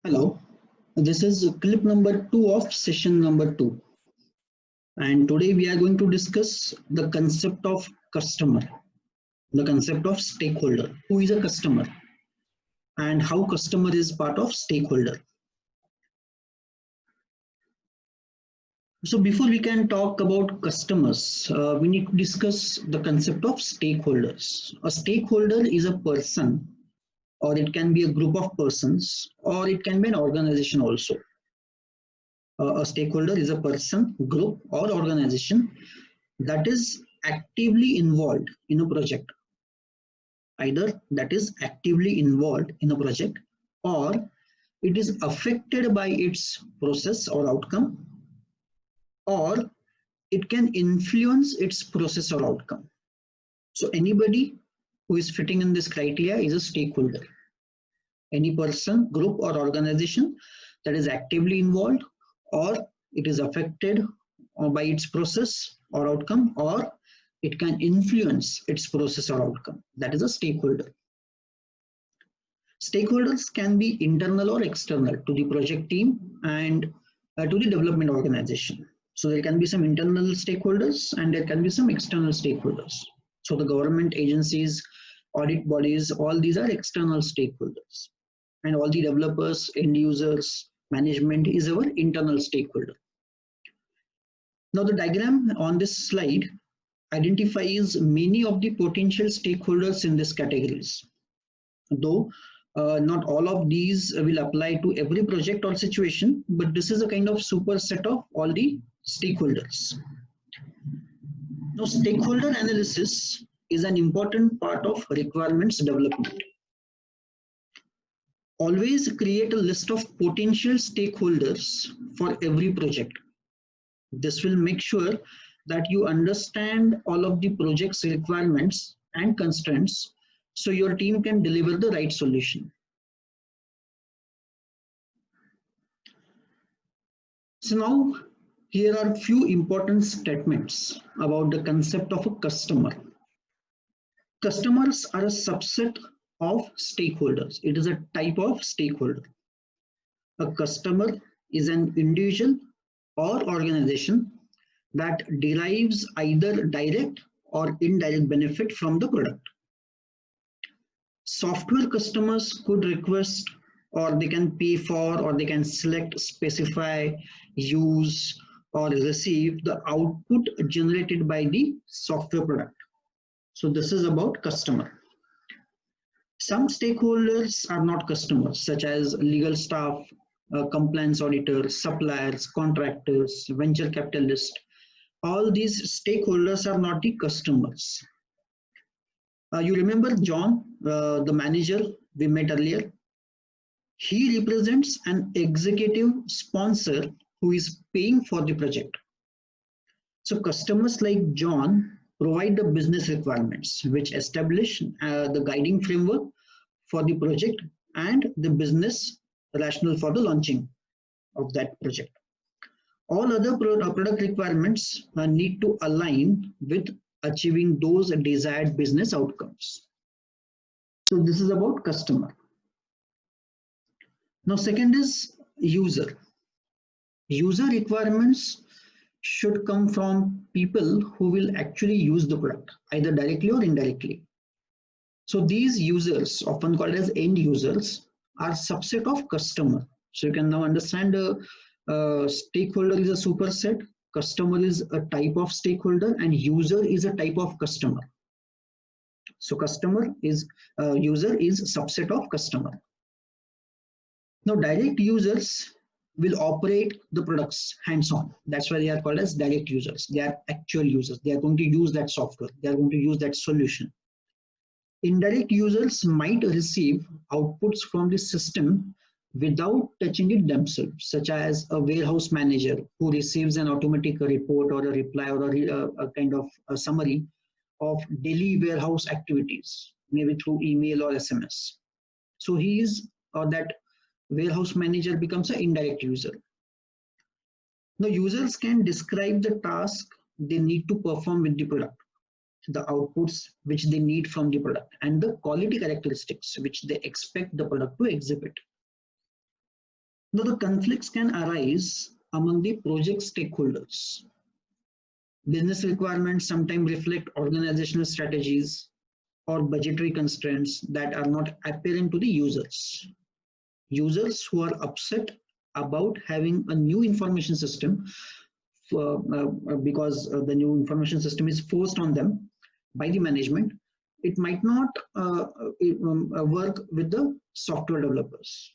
Hello, this is clip number 2 of session number 2, and today we are going to discuss the concept of customer, the concept of stakeholder. Who is a customer and how customer is part of stakeholder. So before we can talk about customers, we need to discuss the concept of stakeholders. A stakeholder is a person, or it can be a group of persons, or it can be an organization also. A stakeholder is a person, group, or organization that is actively involved in a project. Either that is actively involved in a project, or it is affected by its process or outcome, or it can influence its process or outcome. So anybody who is fitting in this criteria is a stakeholder. Any person, group, or organization that is actively involved, or it is affected by its process or outcome, or it can influence its process or outcome. That is a stakeholder. Stakeholders can be internal or external to the project team and to the development organization. So there can be some internal stakeholders and there can be some external stakeholders. So the government agencies, audit bodies, all these are external stakeholders. And all the developers, end users, management is our internal stakeholder. Now the diagram on this slide identifies many of the potential stakeholders in these categories. Though not all of these will apply to every project or situation, but this is a kind of superset of all the stakeholders. Now stakeholder analysis is an important part of requirements development. Always create a list of potential stakeholders for every project. This will make sure that you understand all of the project's requirements and constraints so your team can deliver the right solution. So now here are few important statements about the concept of a customer. Customers are a subset of stakeholders. It is a type of stakeholder. A customer is an individual or organization that derives either direct or indirect benefit from the product. Software customers could request, or they can pay for, or they can select, specify, use, or receive the output generated by the software product. So this is about customer. Some stakeholders are not customers, such as legal staff, compliance auditors, suppliers, contractors, venture capitalists. All these stakeholders are not the customers. You remember John, the manager we met earlier? He represents an executive sponsor who is paying for the project. So customers like John provide the business requirements which establish the guiding framework for the project and the business rationale for the launching of that project. All other product requirements need to align with achieving those desired business outcomes. So this is about customer. Now second is user. User requirements should come from people who will actually use the product, either directly or indirectly. So these users, often called as end users, are subset of customer. So you can now understand stakeholder is a superset, customer is a type of stakeholder, and user is a type of customer. So customer is user is subset of customer. Now direct users will operate the products hands-on. That's why they are called as direct users. They are actual users. They are going to use that software. They are going to use that solution. Indirect users might receive outputs from the system without touching it themselves, such as a warehouse manager who receives an automatic report or a reply or a kind of a summary of daily warehouse activities, maybe through email or SMS. So he is, or that warehouse manager becomes an indirect user. Now users can describe the task they need to perform with the product, the outputs which they need from the product, and the quality characteristics which they expect the product to exhibit. Now, the conflicts can arise among the project stakeholders. Business requirements sometimes reflect organizational strategies or budgetary constraints that are not apparent to the users. Users who are upset about having a new information system because the new information system is forced on them by the management, it might not work with the software developers.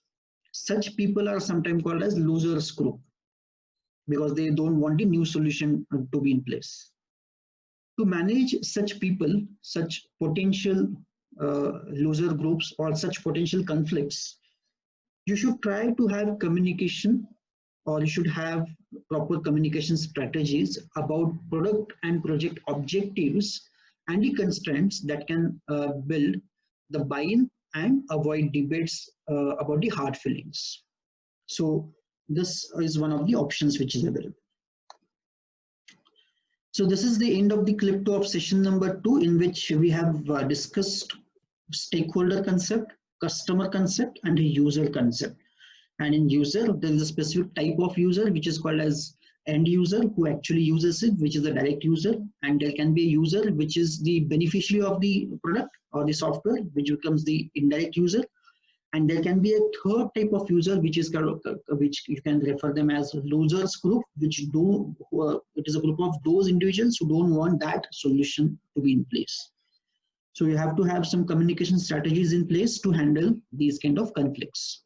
Such people are sometimes called as losers group because they don't want the new solution to be in place. To manage such people, such potential loser groups or such potential conflicts, you should try to have communication, or you should have proper communication strategies about product and project objectives and the constraints that can build the buy-in and avoid debates about the hard feelings. So this is one of the options which is available. So this is the end of the clip 2 of session number 2, in which we have discussed stakeholder concept, customer concept, and a user concept. And in user, there is a specific type of user which is called as end user, who actually uses it, which is a direct user. And there can be a user which is the beneficiary of the product or the software, which becomes the indirect user. And there can be a third type of user, which is which you can refer them as losers group, which it is a group of those individuals who don't want that solution to be in place. So you have to have some communication strategies in place to handle these kind of conflicts.